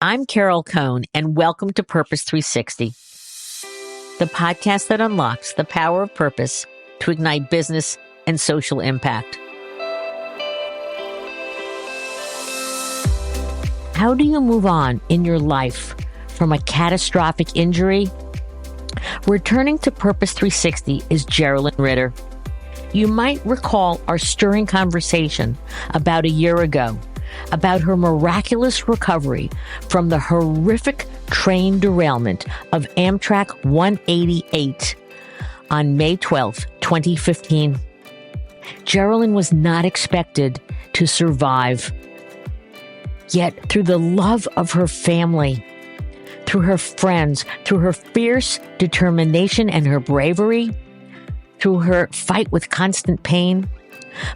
I'm Carol Cohn, and welcome to Purpose 360, the podcast that unlocks the power of purpose to ignite business and social impact. How do you move on in your life from a catastrophic injury? Returning to Purpose 360 is Geralyn Ritter. You might recall our stirring conversation about a year ago about her miraculous recovery from the horrific train derailment of Amtrak 188 on May 12, 2015. Geralyn was not expected to survive. Yet, through the love of her family, through her friends, through her fierce determination and her bravery, through her fight with constant pain,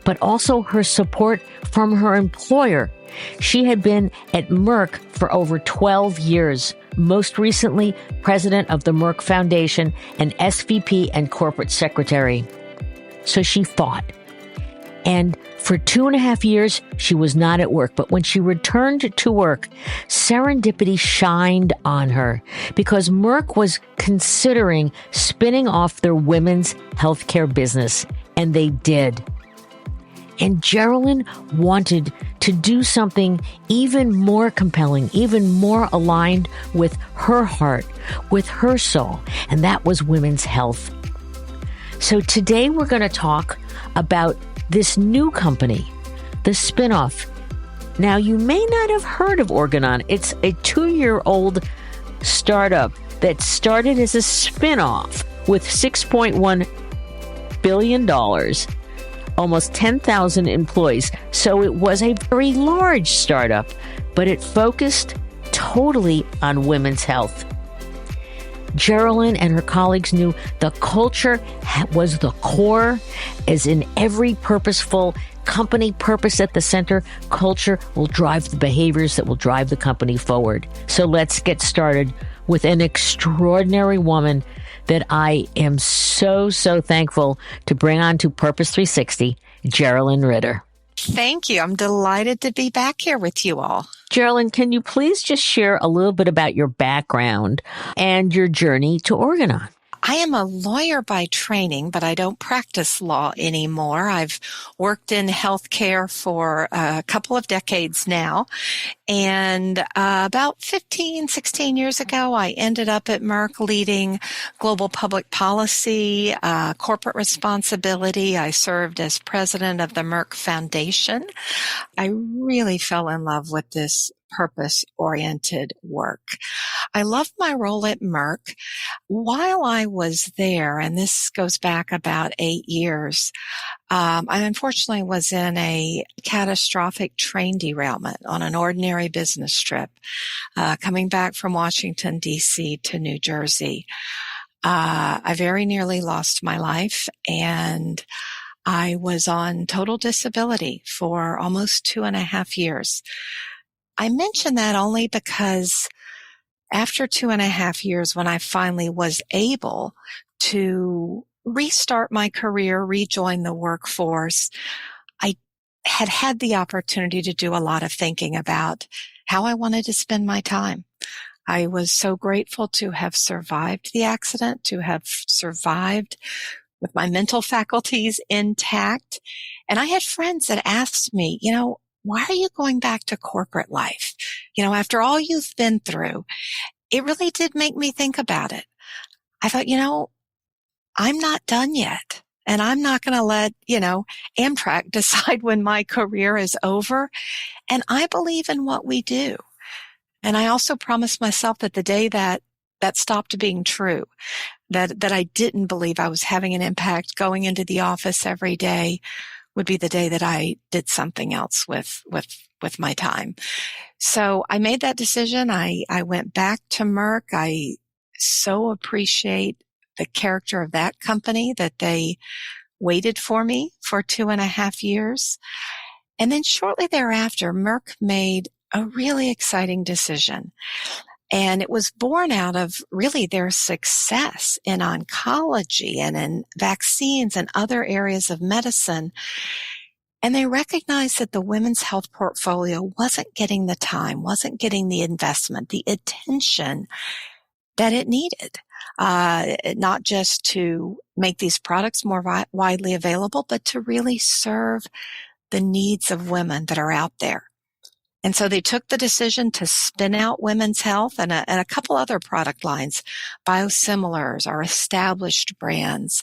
but also her support from her employer. She had been at Merck for over 12 years, most recently president of the Merck Foundation and SVP and corporate secretary. So she fought. And for 2.5 years, she was not at work. But when she returned to work, serendipity shined on her because Merck was considering spinning off their women's healthcare business. And they did. And Geralyn wanted to do something even more compelling, even more aligned with her heart, with her soul, and that was women's health. So today we're going to talk about this new company, the spinoff. Now, you may not have heard of Organon. It's a 2-year-old startup that started as a spinoff with $6.1 billion. Almost 10,000 employees. So it was a very large startup, but it focused totally on women's health. Geralyn and her colleagues knew the culture was the core, as in every purposeful company, purpose at the center. Culture will drive the behaviors that will drive the company forward. So let's get started with an extraordinary woman that I am so thankful to bring on to Purpose 360, Geralyn Ritter. Thank you. I'm delighted to be back here with you all. Geralyn, can you please just share a little bit about your background and your journey to Organon? I am a lawyer by training, but I don't practice law anymore. I've worked in healthcare for a couple of decades now. And about 16 years ago, I ended up at Merck leading global public policy, corporate responsibility. I served as president of the Merck Foundation. I really fell in love with this purpose-oriented work. I loved my role at Merck. While I was there, and this goes back about 8 years, I unfortunately was in a catastrophic train derailment on an ordinary business trip, coming back from Washington, D.C. to New Jersey. I very nearly lost my life, and I was on total disability for almost 2.5 years. I mention that only because after 2.5 years, when I finally was able to restart my career, rejoin the workforce, I had the opportunity to do a lot of thinking about how I wanted to spend my time. I was so grateful to have survived the accident, to have survived with my mental faculties intact. And I had friends that asked me, why are you going back to corporate life? After all you've been through, it really did make me think about it. I thought, I'm not done yet. And I'm not going to let, Amtrak decide when my career is over. And I believe in what we do. And I also promised myself that the day that stopped being true, that I didn't believe I was having an impact going into the office every day, would be the day that I did something else with my time. So I made that decision. I went back to Merck. I so appreciate the character of that company that they waited for me for 2.5 years. And then shortly thereafter, Merck made a really exciting decision. And it was born out of really their success in oncology and in vaccines and other areas of medicine. And they recognized that the women's health portfolio wasn't getting the time, wasn't getting the investment, the attention that it needed, not just to make these products more widely available, but to really serve the needs of women that are out there. And so they took the decision to spin out women's health and a couple other product lines, biosimilars, our established brands,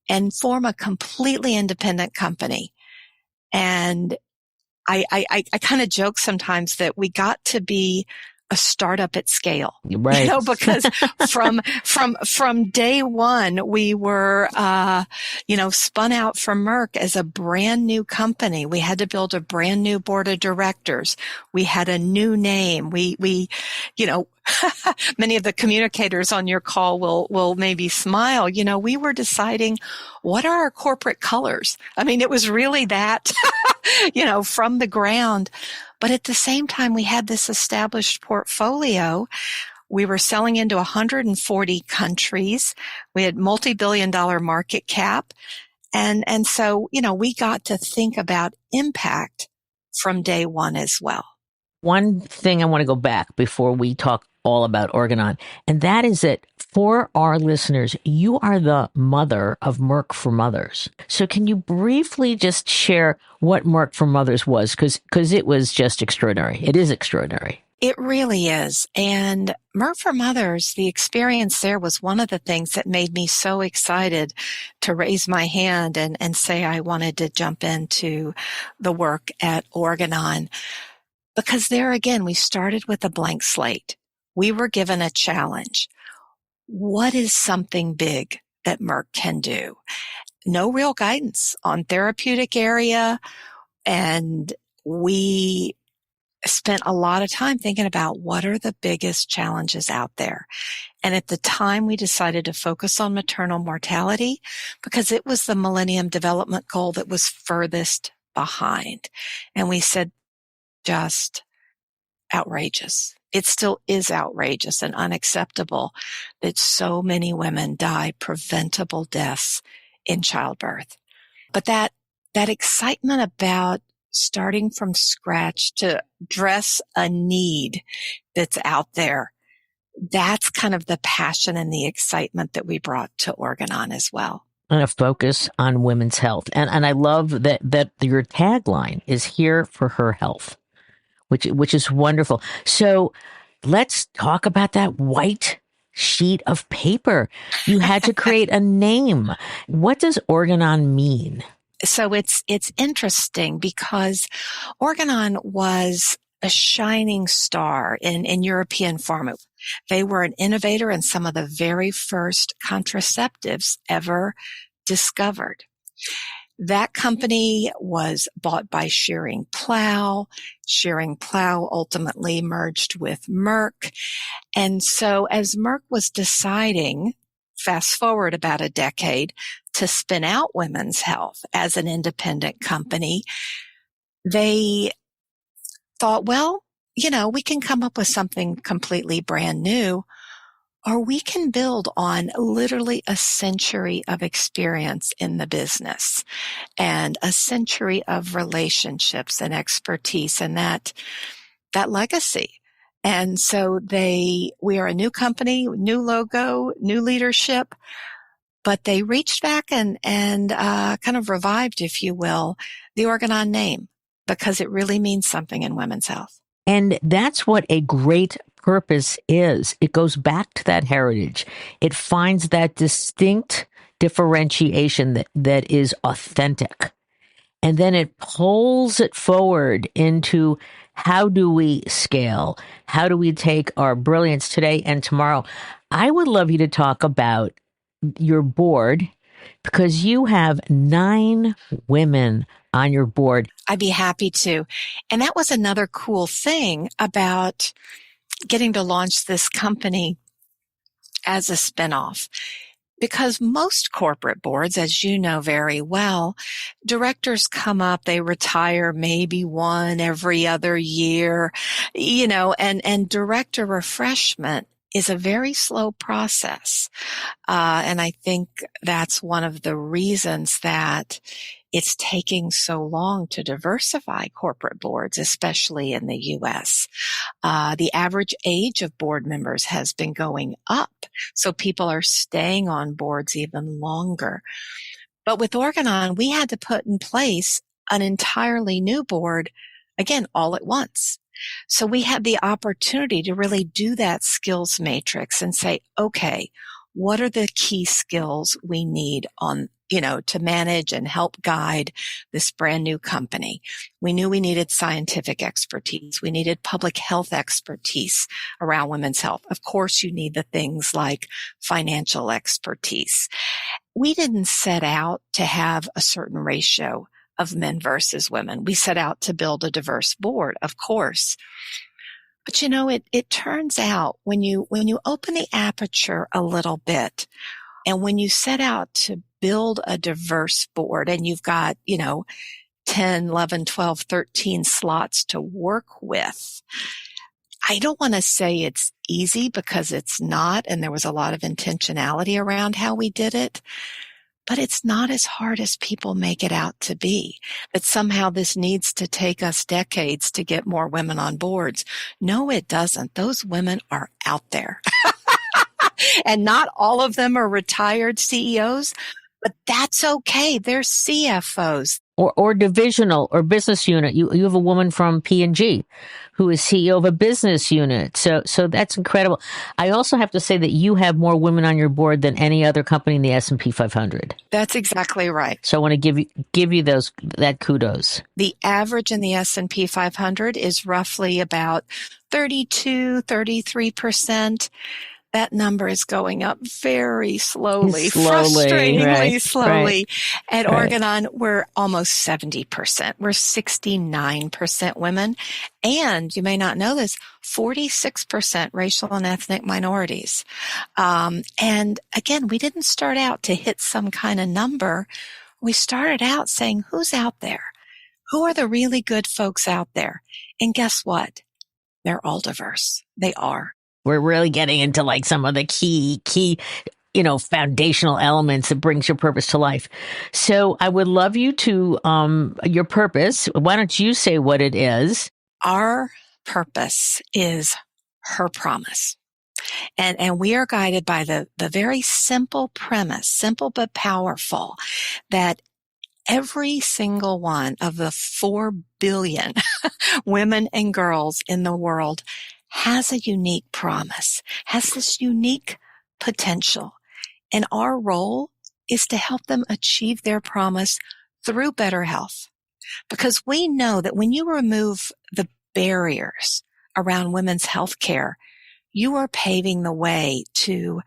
and form a completely independent company. And I kind of joke sometimes that we got to be a startup at scale, right? Because from day one, we were, spun out from Merck as a brand new company. We had to build a brand new board of directors. We had a new name. We many of the communicators on your call will maybe smile. We were deciding what are our corporate colors. I mean, it was really that, from the ground. But at the same time, we had this established portfolio. We were selling into 140 countries. We had multi-billion-dollar market cap. And so, we got to think about impact from day one as well. One thing I want to go back before we talk all about Organon, and that is that for our listeners, you are the mother of Merck for Mothers. So can you briefly just share what Merck for Mothers was? Because it was just extraordinary. It is extraordinary. It really is. And Merck for Mothers, the experience there was one of the things that made me so excited to raise my hand and say I wanted to jump into the work at Organon. Because there again, we started with a blank slate. We were given a challenge. What is something big that Merck can do? No real guidance on therapeutic area. And we spent a lot of time thinking about what are the biggest challenges out there. And at the time, we decided to focus on maternal mortality because it was the Millennium Development Goal that was furthest behind. And we said, just outrageous. It still is outrageous and unacceptable that so many women die preventable deaths in childbirth. But that excitement about starting from scratch to address a need that's out there, that's kind of the passion and the excitement that we brought to Organon as well. And a focus on women's health. And I love that your tagline is here for her health, which is wonderful. So let's talk about that white sheet of paper. You had to create a name. What does Organon mean? So it's interesting because Organon was a shining star in European pharma. They were an innovator in some of the very first contraceptives ever discovered. That company was bought by Schering-Plough. Schering-Plough ultimately merged with Merck. And so as Merck was deciding, fast forward about a decade, to spin out women's health as an independent company, they thought, well, we can come up with something completely brand new, or we can build on literally a century of experience in the business and a century of relationships and expertise and that legacy. And so we are a new company, new logo, new leadership, but they reached back and kind of revived, if you will, the Organon name because it really means something in women's health. And that's what a great purpose is. It goes back to that heritage. It finds that distinct differentiation that is authentic. And then it pulls it forward into how do we scale? How do we take our brilliance today and tomorrow? I would love you to talk about your board because you have 9 women on your board. I'd be happy to. And that was another cool thing about getting to launch this company as a spinoff. Because most corporate boards, as you know very well, directors come up, they retire maybe one every other year, and director refreshment is a very slow process. And I think that's one of the reasons that it's taking so long to diversify corporate boards, especially in the U.S. The average age of board members has been going up, so people are staying on boards even longer. But with Organon, we had to put in place an entirely new board, again, all at once. So we had the opportunity to really do that skills matrix and say, okay, what are the key skills we need to manage and help guide this brand new company? We knew we needed scientific expertise. We needed public health expertise around women's health. Of course, you need the things like financial expertise. We didn't set out to have a certain ratio of men versus women. We set out to build a diverse board, of course. But it turns out when you open the aperture a little bit, and when you set out to build a diverse board and you've got, 10, 11, 12, 13 slots to work with, I don't want to say it's easy because it's not, and there was a lot of intentionality around how we did it. But it's not as hard as people make it out to be, that somehow this needs to take us decades to get more women on boards. No, it doesn't. Those women are out there. And not all of them are retired CEOs, but that's okay. They're CFOs. Or divisional or business unit. You have a woman from P&G who is CEO of a business unit. So that's incredible. I also have to say that you have more women on your board than any other company in the S&P 500. That's exactly right. So I want to give you that kudos. The average in the S&P 500 is roughly about 32, 33%. That number is going up very slowly, frustratingly slowly. At Organon, we're almost 70%. We're 69% women. And you may not know this, 46% racial and ethnic minorities. And again, we didn't start out to hit some kind of number. We started out saying, who's out there? Who are the really good folks out there? And guess what? They're all diverse. They are. We're really getting into like some of the key, foundational elements that brings your purpose to life. So I would love you to, your purpose. Why don't you say what it is? Our purpose is her promise. And we are guided by the very simple premise, simple but powerful, that every single one of the 4 billion women and girls in the world has a unique promise, has this unique potential. And our role is to help them achieve their promise through better health. Because we know that when you remove the barriers around women's health care, you are paving the way to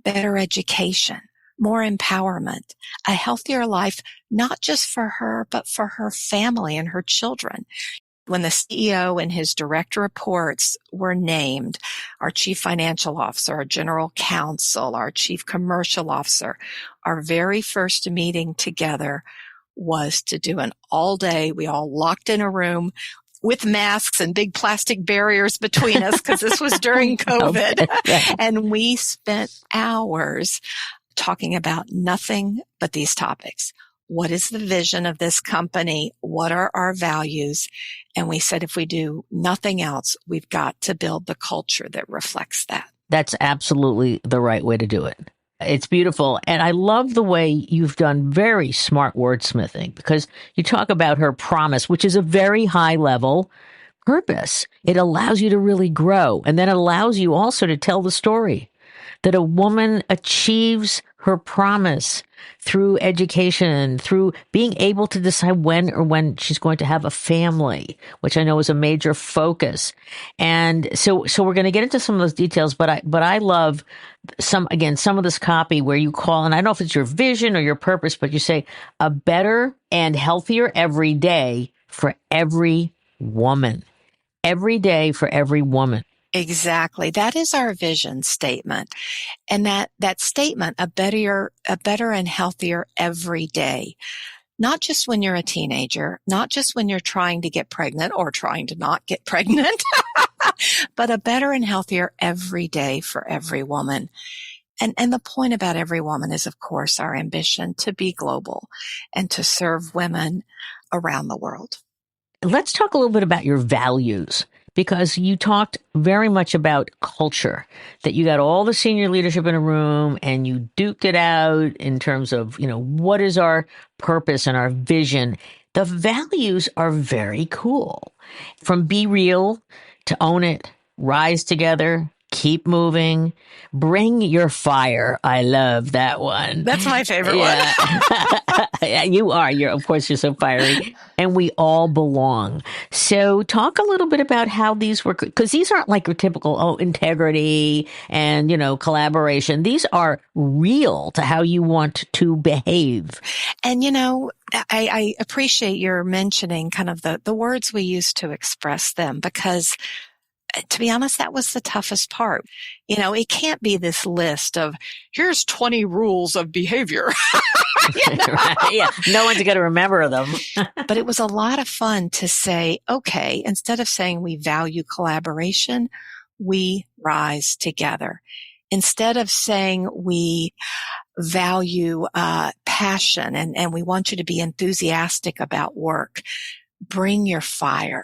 better education, more empowerment, a healthier life, not just for her, but for her family and her children. When the CEO and his direct reports were named, our chief financial officer, our general counsel, our chief commercial officer, our very first meeting together was to do an all day. We all locked in a room with masks and big plastic barriers between us because this was during COVID. And we spent hours talking about nothing but these topics. What is the vision of this company? What are our values? And we said, if we do nothing else, we've got to build the culture that reflects that. That's absolutely the right way to do it. It's beautiful. And I love the way you've done very smart wordsmithing, because you talk about her promise, which is a very high level purpose. It allows you to really grow. And then it allows you also to tell the story that a woman achieves her promise through education, through being able to decide when she's going to have a family, which I know is a major focus. And so we're going to get into some of those details, but I love some of this copy where you call, and I don't know if it's your vision or your purpose, but you say a better and healthier every day for every woman. Every day for every woman. Exactly. That is our vision statement. And that statement, a better and healthier every day, not just when you're a teenager, not just when you're trying to get pregnant or trying to not get pregnant, but a better and healthier every day for every woman. And the point about Every Woman is, of course, our ambition to be global and to serve women around the world. Let's talk a little bit about your values, because you talked very much about culture, that you got all the senior leadership in a room and you duked it out in terms of, what is our purpose and our vision. The values are very cool. From be real to own it, rise together, keep moving, bring your fire. I love that one. That's my favorite one. Yeah, you're so fiery. And we all belong. So talk a little bit about how these work, because these aren't like your typical, integrity and, collaboration. These are real to how you want to behave. And, I appreciate your mentioning kind of the words we use to express them, because to be honest, that was the toughest part. It can't be this list of here's 20 rules of behavior. Right, yeah. No one's going to remember them. But it was a lot of fun to say, okay, instead of saying we value collaboration, we rise together. Instead of saying we value passion and we want you to be enthusiastic about work, bring your fire.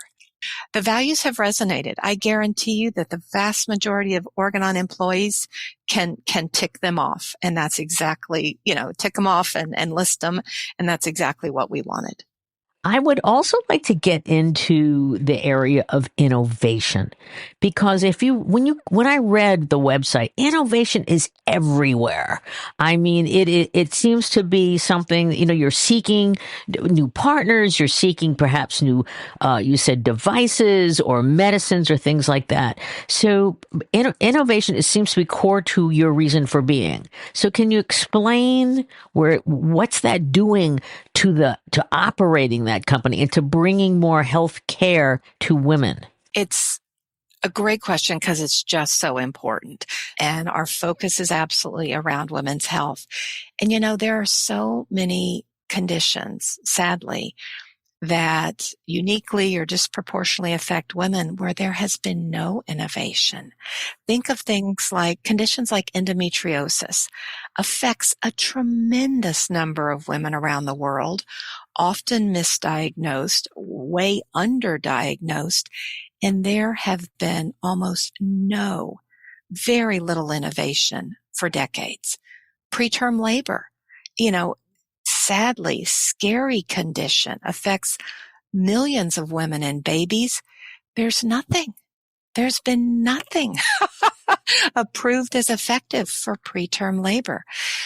The values have resonated. I guarantee you that the vast majority of Organon employees can tick them off. And that's exactly, tick them off and list them. And that's exactly what we wanted. I would also like to get into the area of innovation, because when I read the website, innovation is everywhere. I mean, it seems to be something, you're seeking new partners, you're seeking perhaps new, you said devices or medicines or things like that. So innovation, it seems to be core to your reason for being. So can you explain what's that doing to operating that company and to bringing more health care to women? It's a great question because it's just so important. And our focus is absolutely around women's health. And, there are so many conditions, sadly, that uniquely or disproportionately affect women where there has been no innovation. Think of things like conditions like endometriosis affects a tremendous number of women around the world, often misdiagnosed, way underdiagnosed, and there have been almost very little innovation for decades. Preterm labor, sadly, scary condition, affects millions of women and babies. There's been nothing approved as effective for preterm labor.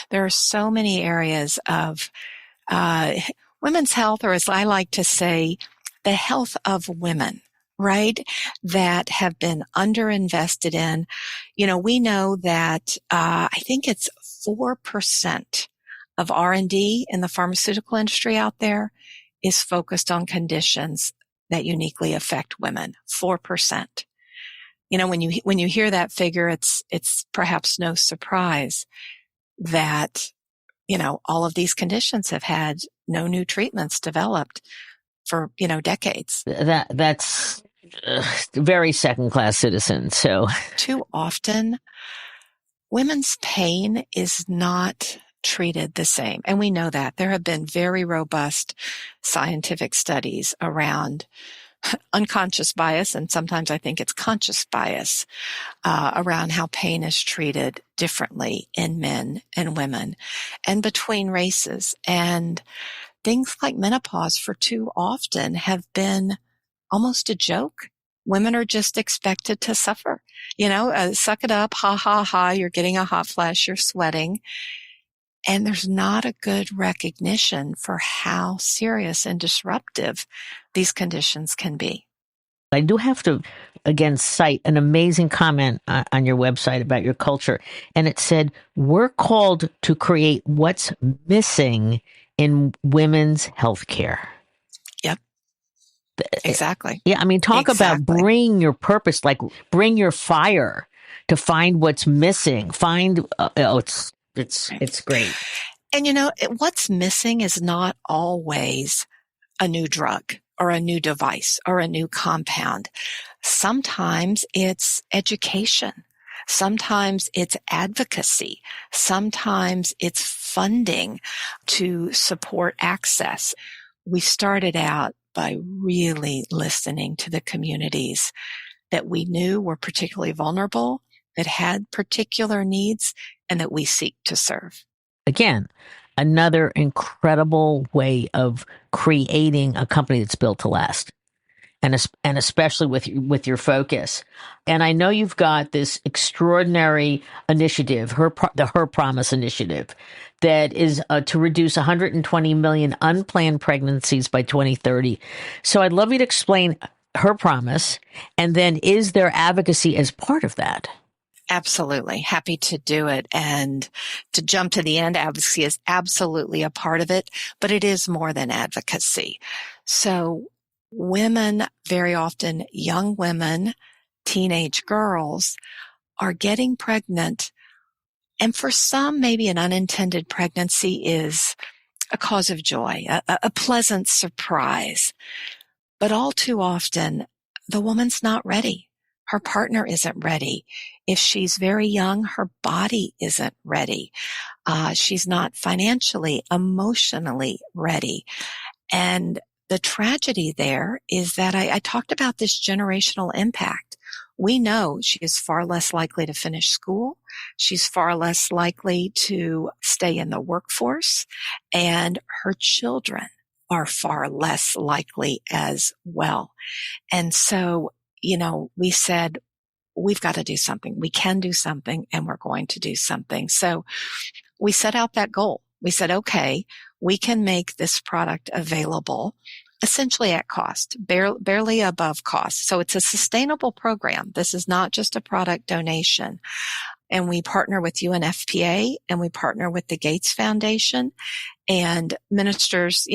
There are so many areas of women's health, or as I like to say, the health of women, right, that have been underinvested in. We know that I think it's 4% of R&D in the pharmaceutical industry out there is focused on conditions that uniquely affect women. 4%. When you hear that figure, it's perhaps no surprise that, all of these conditions have had no new treatments developed for, decades. That's very second-class citizen. So too often, women's pain is not treated the same. And we know that. There have been very robust scientific studies around unconscious bias, and sometimes I think it's conscious bias, around how pain is treated differently in men and women and between races. And things like menopause for too often have been almost a joke. Women are just expected to suffer, suck it up, ha, ha, ha, you're getting a hot flash, you're sweating. And there's not a good recognition for how serious and disruptive these conditions can be. I do have to, again, cite an amazing comment on your website about your culture. And it said, we're called to create what's missing in women's healthcare. Yep. Exactly. Yeah. I mean, talk about bring your purpose, like bring your fire to find what's missing. It's great. And what's missing is not always a new drug or a new device or a new compound. Sometimes it's education. Sometimes it's advocacy. Sometimes it's funding to support access. We started out by really listening to the communities that we knew were particularly vulnerable, that had particular needs, and that we seek to serve. Again, another incredible way of creating a company that's built to last. And especially with your focus. And I know you've got this extraordinary initiative, the Her Promise initiative, that is to reduce 120 million unplanned pregnancies by 2030. So I'd love you to explain Her Promise, and then is there advocacy as part of that? Absolutely. Happy to do it. And to jump to the end, advocacy is absolutely a part of it, but it is more than advocacy. So women, very often young women, teenage girls, are getting pregnant. And for some, maybe an unintended pregnancy is a cause of joy, a pleasant surprise. But all too often, the woman's not ready. Her partner isn't ready. If she's very young, her body isn't ready. She's not financially, emotionally ready. And the tragedy there is that I talked about this generational impact. We know she is far less likely to finish school. She's far less likely to stay in the workforce, and her children are far less likely as well. And so, we said, we've got to do something. We can do something, and we're going to do something. So we set out that goal. We said, okay, we can make this product available essentially at cost, barely above cost. So it's a sustainable program. This is not just a product donation. And we partner with UNFPA, and we partner with the Gates Foundation and ministries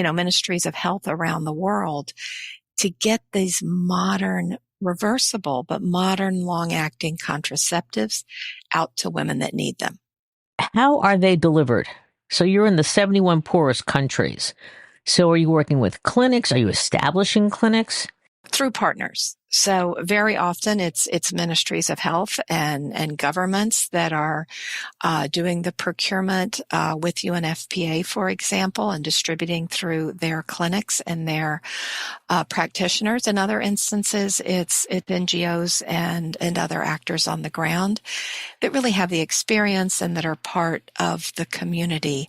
of health around the world to get these modern, reversible, but modern long-acting contraceptives out to women that need them. How are they delivered? So you're in the 71 poorest countries. So are you working with clinics? Are you establishing clinics? Through partners. So very often it's ministries of health and governments that are doing the procurement with UNFPA, for example, and distributing through their clinics and their practitioners. In other instances, it's NGOs and other actors on the ground that really have the experience and that are part of the community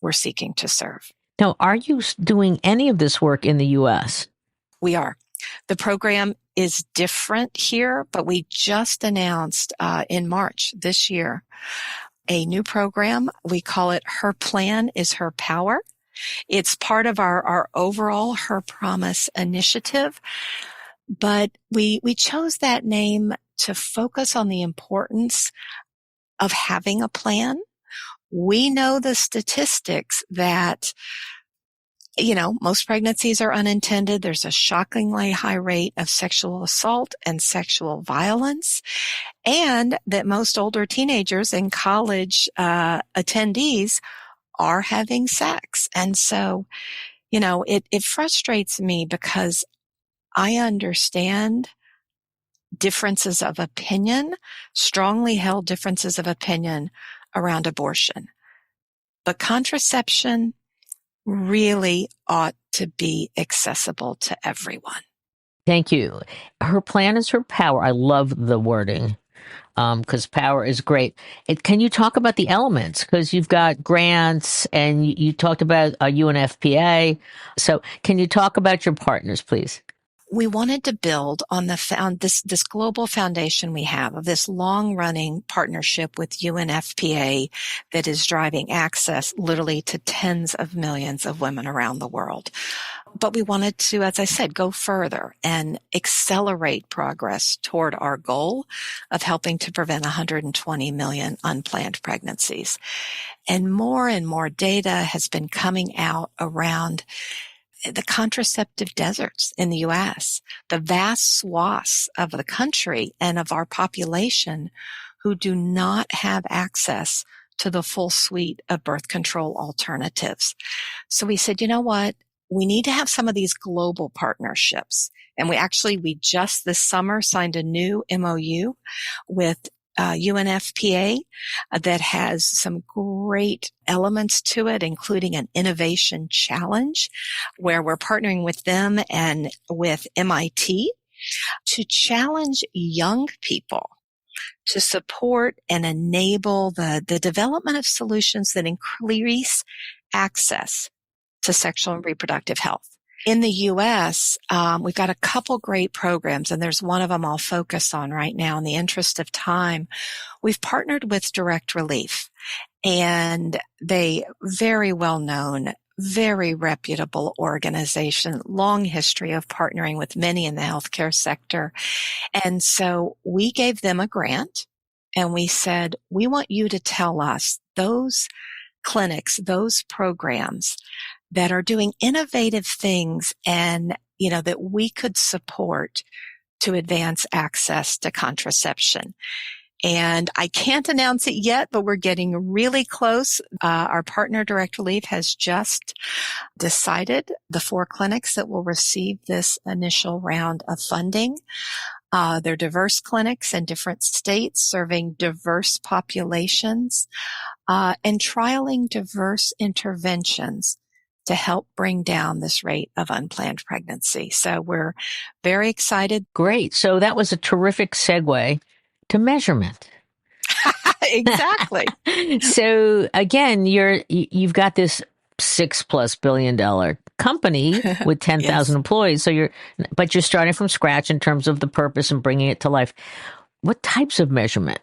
we're seeking to serve. Now, are you doing any of this work in the U.S.? We are. The program is different here, but we just announced in March this year a new program. We call it Her Plan is Her Power. It's part of our overall Her Promise initiative, but we chose that name to focus on the importance of having a plan. We know the statistics that most pregnancies are unintended. There's a shockingly high rate of sexual assault and sexual violence, and that most older teenagers and college attendees are having sex. And so, it frustrates me because I understand differences of opinion, strongly held differences of opinion around abortion. But contraception really ought to be accessible to everyone. Thank you. Her plan is her power. I love the wording because power is great. Can you talk about the elements? Because you've got grants and you talked about UNFPA. So can you talk about your partners, please? We wanted to build on this global foundation we have of this long-running partnership with UNFPA that is driving access literally to tens of millions of women around the world. But we wanted to, as I said, go further and accelerate progress toward our goal of helping to prevent 120 million unplanned pregnancies. And more data has been coming out around the contraceptive deserts in the U.S., the vast swaths of the country and of our population who do not have access to the full suite of birth control alternatives. So we said, you know what? We need to have some of these global partnerships. And we just this summer signed a new MOU with UNFPA that has some great elements to it, including an innovation challenge where we're partnering with them and with MIT to challenge young people to support and enable the development of solutions that increase access to sexual and reproductive health. In the U.S., we've got a couple great programs, and there's one of them I'll focus on right now in the interest of time. We've partnered with Direct Relief, and they very well known, very reputable organization, long history of partnering with many in the healthcare sector. And so we gave them a grant, and we said, we want you to tell us those clinics, those programs that are doing innovative things and, that we could support to advance access to contraception. And I can't announce it yet, but we're getting really close. Our partner, Direct Relief, has just decided the 4 clinics that will receive this initial round of funding. They're diverse clinics in different states serving diverse populations, and trialing diverse interventions to help bring down this rate of unplanned pregnancy. So we're very excited. Great. So that was a terrific segue to measurement. Exactly. So again, you've got this $6+ billion company with 10,000 Yes. employees. So you're starting from scratch in terms of the purpose and bringing it to life. What types of measurement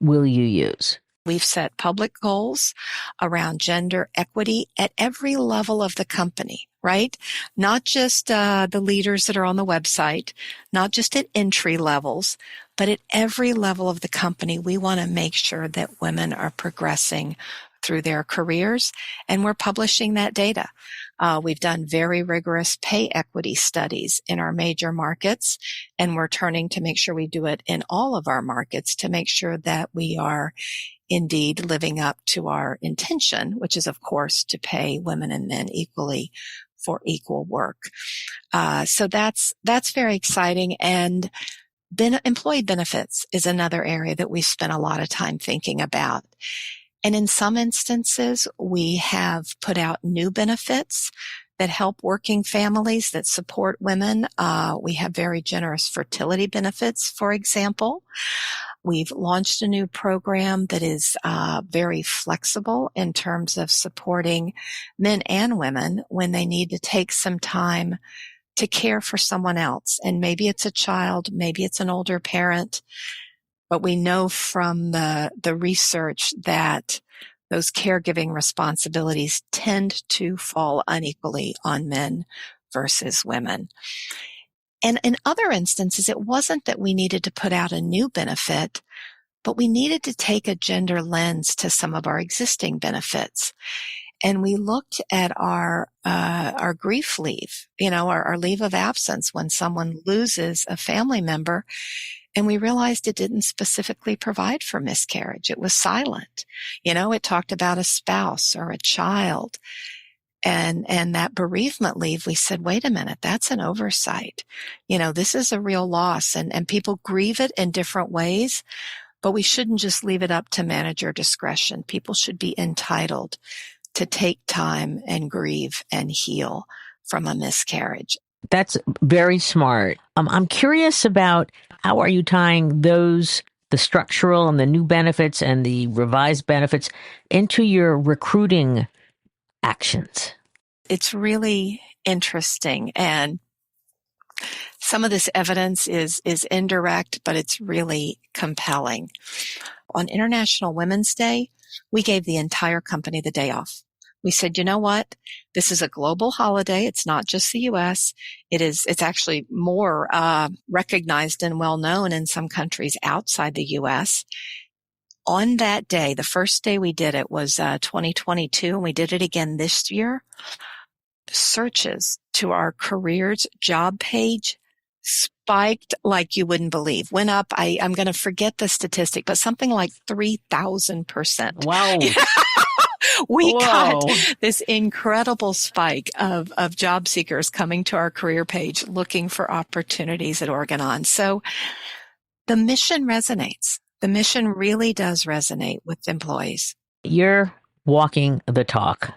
will you use? We've set public goals around gender equity at every level of the company, right? Not just the leaders that are on the website, not just at entry levels, but at every level of the company. We want to make sure that women are progressing through their careers, and we're publishing that data. We've done very rigorous pay equity studies in our major markets, and we're turning to make sure we do it in all of our markets to make sure that we are indeed living up to our intention, which is, of course, to pay women and men equally for equal work. So that's very exciting. And employee benefits is another area that we spent a lot of time thinking about. And in some instances, we have put out new benefits that help working families, that support women. We have very generous fertility benefits, for example. We've launched a new program that is very flexible in terms of supporting men and women when they need to take some time to care for someone else. And maybe it's a child, maybe it's an older parent. But we know from the research that those caregiving responsibilities tend to fall unequally on men versus women. And in other instances, it wasn't that we needed to put out a new benefit, but we needed to take a gender lens to some of our existing benefits. And we looked at our grief leave, our leave of absence when someone loses a family member. And we realized it didn't specifically provide for miscarriage. It was silent. It talked about a spouse or a child. And that bereavement leave, we said, wait a minute, that's an oversight. This is a real loss, and people grieve it in different ways, but we shouldn't just leave it up to manager discretion. People should be entitled to take time and grieve and heal from a miscarriage. That's very smart. I'm curious about how are you tying the structural and the new benefits and the revised benefits into your recruiting actions? It's really interesting. And some of this evidence is indirect, but it's really compelling. On International Women's Day, we gave the entire company the day off. We said, you know what? This is a global holiday. It's not just the U.S. It's actually more recognized and well known in some countries outside the U.S. On that day, the first day we did it was 2022, and we did it again this year. Searches to our careers job page spiked like you wouldn't believe. Went up, I'm going to forget the statistic, but something like 3,000%. Wow. We got this incredible spike of job seekers coming to our career page looking for opportunities at Organon. So the mission resonates. The mission really does resonate with employees. You're walking the talk.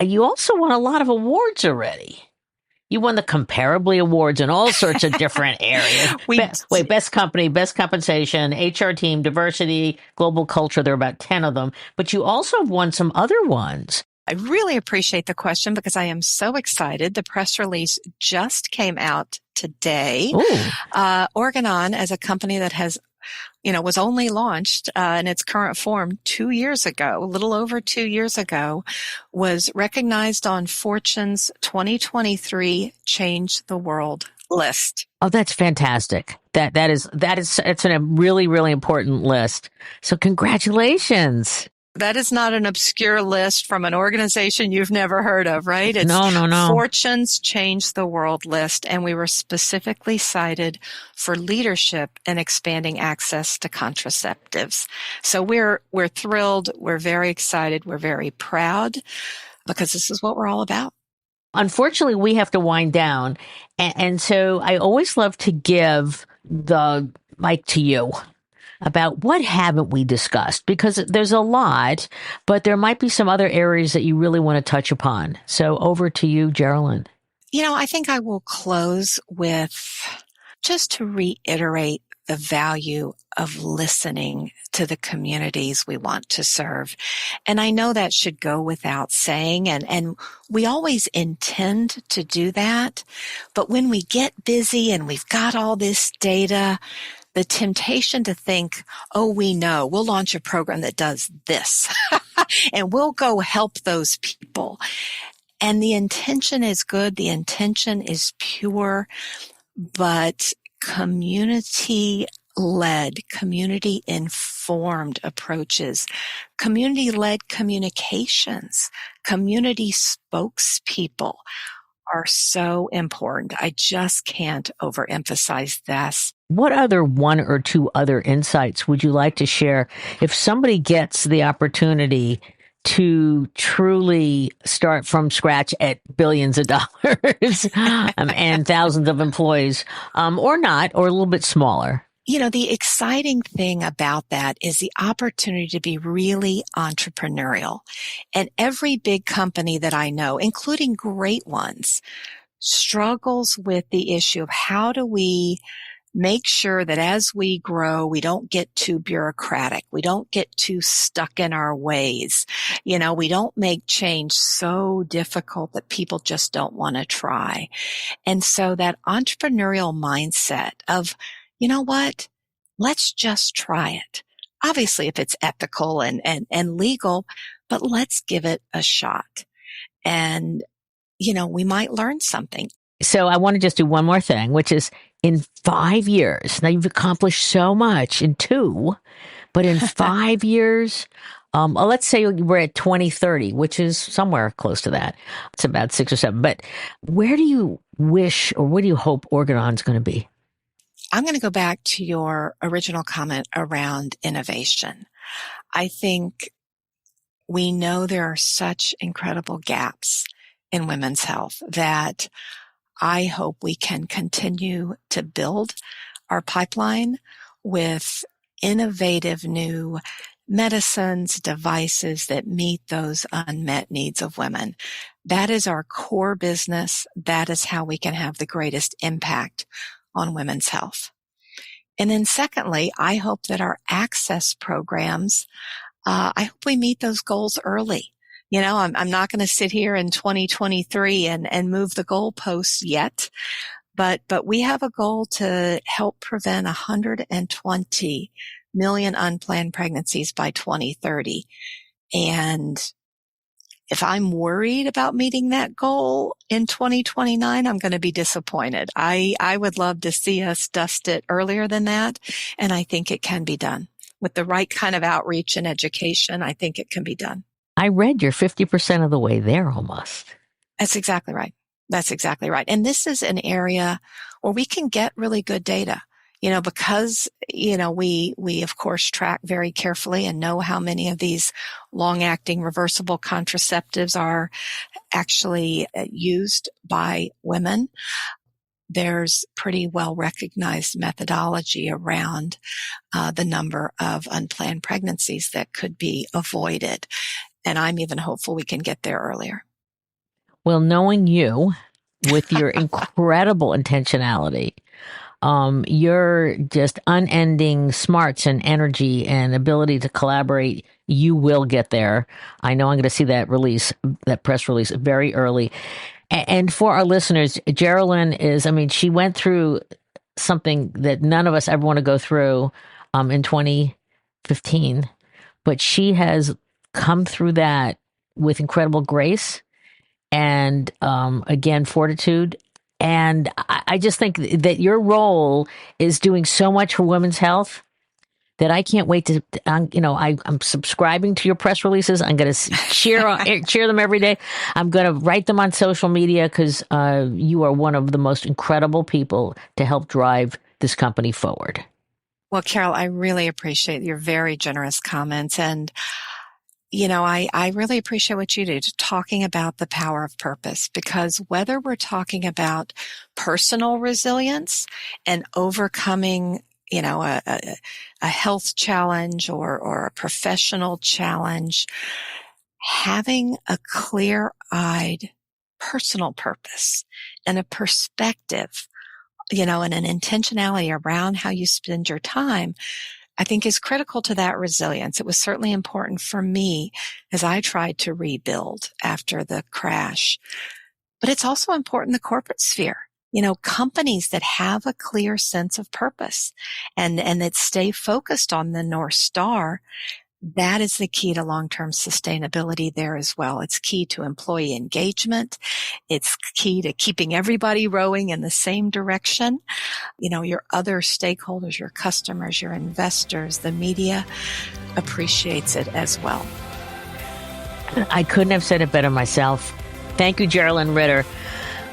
You also won a lot of awards already. You won the Comparably Awards in all sorts of different areas. Best company, best compensation, HR team, diversity, global culture. There are about 10 of them. But you also have won some other ones. I really appreciate the question because I am so excited. The press release just came out today. Organon, as a company that has was only launched in its current form 2 years ago, a little over 2 years ago, was recognized on Fortune's 2023 Change the World list. Oh, that's fantastic. It's a really, really important list. So congratulations. That is not an obscure list from an organization you've never heard of, right? It's No. Fortune's Change the World list, and we were specifically cited for leadership in expanding access to contraceptives. So we're thrilled, we're very excited, we're very proud, because this is what we're all about. Unfortunately, we have to wind down, and so I always love to give the mic to you about what haven't we discussed, because there's a lot, but there might be some other areas that you really want to touch upon. So over to you, Geralyn. I think I will close with just to reiterate the value of listening to the communities we want to serve. And I know that should go without saying, and we always intend to do that. But when we get busy and we've got all this data, the temptation to think, oh, we know, we'll launch a program that does this and we'll go help those people. And the intention is good. The intention is pure, but community-led, community-informed approaches, community-led communications, community spokespeople are so important. I just can't overemphasize this. What other one or two other insights would you like to share if somebody gets the opportunity to truly start from scratch at billions of dollars and thousands of employees, or not, or a little bit smaller? The exciting thing about that is the opportunity to be really entrepreneurial. And every big company that I know, including great ones, struggles with the issue of how do we make sure that as we grow, we don't get too bureaucratic. We don't get too stuck in our ways. We don't make change so difficult that people just don't want to try. And so that entrepreneurial mindset of, you know what? Let's just try it. Obviously, if it's ethical and legal, but let's give it a shot. And, we might learn something. So I want to just do one more thing, which is in 5 years. Now you've accomplished so much in 2, but in 5 years, let's say we're at 2030, which is somewhere close to that. It's about 6 or 7. But where do you wish, or where do you hope Organon's going to be? I'm going to go back to your original comment around innovation. I think we know there are such incredible gaps in women's health that I hope we can continue to build our pipeline with innovative new medicines, devices that meet those unmet needs of women. That is our core business. That is how we can have the greatest impact on women's health. And then secondly, I hope that our access programs, I hope we meet those goals early. I'm not going to sit here in 2023 and move the goalposts yet, but we have a goal to help prevent 120 million unplanned pregnancies by 2030. And if I'm worried about meeting that goal in 2029, I'm going to be disappointed. I would love to see us dust it earlier than that. And I think it can be done. With the right kind of outreach and education, I think it can be done. I read you're 50% of the way there almost. That's exactly right. That's exactly right. And this is an area where we can get really good data, because, we of course track very carefully and know how many of these long-acting reversible contraceptives are actually used by women. there's pretty well recognized methodology around the number of unplanned pregnancies that could be avoided. And I'm even hopeful we can get there earlier. Well, knowing you with your incredible intentionality, your just unending smarts and energy and ability to collaborate, you will get there. I know I'm going to see that press release very early. And for our listeners, Geralyn she went through something that none of us ever want to go through in 2015, but she has come through that with incredible grace and, again, fortitude. And I just think that your role is doing so much for women's health that I can't wait to, I'm subscribing to your press releases. I'm going to cheer them every day. I'm going to write them on social media because you are one of the most incredible people to help drive this company forward. Well, Carol, I really appreciate your very generous comments. And I really appreciate what you do, talking about the power of purpose, because whether we're talking about personal resilience and overcoming, a health challenge or a professional challenge, having a clear-eyed personal purpose and a perspective, and an intentionality around how you spend your time, I think is critical to that resilience. It was certainly important for me as I tried to rebuild after the crash. But it's also important in the corporate sphere. Companies that have a clear sense of purpose and that stay focused on the North Star, that is the key to long-term sustainability there as well. It's key to employee engagement. It's key to keeping everybody rowing in the same direction. Your other stakeholders, your customers, your investors, the media appreciates it as well. I couldn't have said it better myself. Thank you, Geralyn Ritter.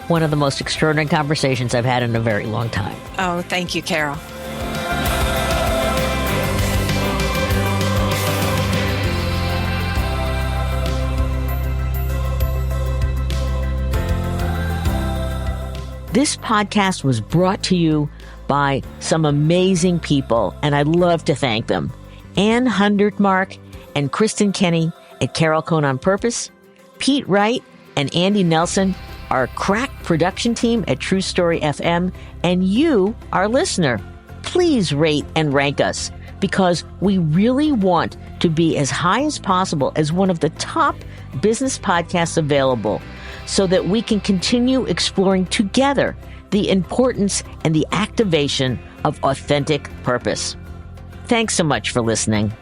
One of the most extraordinary conversations I've had in a very long time. Oh, thank you, Carol. This podcast was brought to you by some amazing people, and I'd love to thank them. Ann Hundertmark and Kristen Kenny at Carol Cone on Purpose, Pete Wright and Andy Nelson, our crack production team at True Story FM, and you, our listener. Please rate and rank us, because we really want to be as high as possible as one of the top business podcasts available, so that we can continue exploring together the importance and the activation of authentic purpose. Thanks so much for listening.